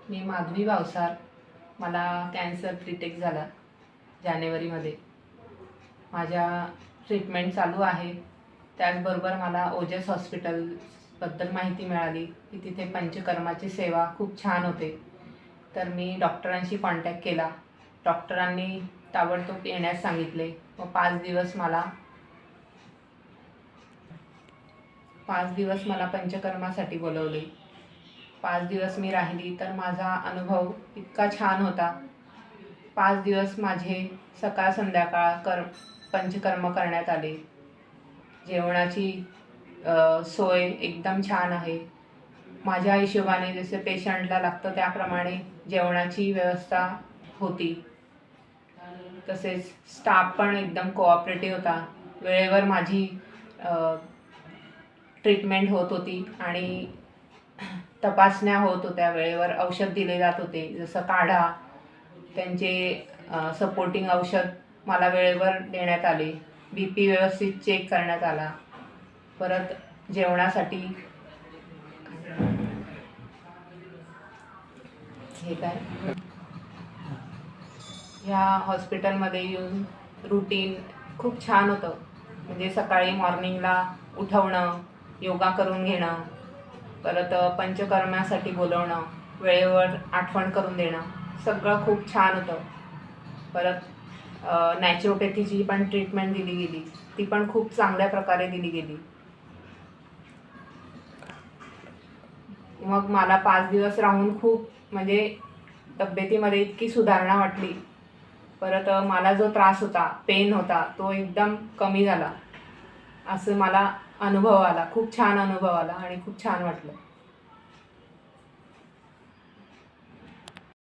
मी माधवी भावसार. मला cancer detect झाला जानेवारीमध्ये. माझ्या ट्रीटमेंट चालू आहे. त्याचबरोबर मला ओजस हॉस्पिटलबद्दल माहिती मिळाली की तिथे पंचकर्माची सेवा खूप छान होते. तर मी डॉक्टरांशी कॉन्टॅक्ट केला. डॉक्टरांनी ताबडतोब येण्यास सांगितले व 5 दिवस मला पंचकर्मासाठी बोलवले. 5 दिवस मी राहिली तर माझा अनुभव इतका छान होता. 5 दिवस माझे सकाळ संध्याकाळ पंचकर्म करण्यात आले. जेवणाची सोय एकदम छान आहे. माझ्या हिशोबाने जसे पेशंटला लागतं त्याप्रमाणे जेवणाची व्यवस्था होती. तसेच स्टाफ पण एकदम कोऑपरेटिव्ह होता. वेळेवर माझी ट्रीटमेंट होत होती आणि तपासण्या होत होत्या. वेळेवर औषध दिले जात होते, जसं काढा, त्यांचे सपोर्टिंग औषध मला वेळेवर देण्यात आले. BP व्यवस्थित चेक करण्यात आला. परत जेवणासाठी ह्या हॉस्पिटलमध्ये येऊन रूटीन खूप छान होतं. म्हणजे सकाळी मॉर्निंगला उठवणं, योगा करून घेणं, परत पंचकर्मासाठी बोलवणं, वेळेवर आठवण करून देणं, सगळं खूप छान होतं. परत नॅचरोपॅथीची पण ट्रीटमेंट दिली गेली, ती पण खूप चांगल्या प्रकारे दिली गेली. मग मला 5 दिवस राहून खूप म्हणजे तब्येतीमध्ये इतकी सुधारणा वाटली. परत मला जो त्रास होता, पेन होता, तो एकदम कमी झाला असं मला अनुभव आला. खूप छान अनुभव आला आणि खूप छान वाटलं.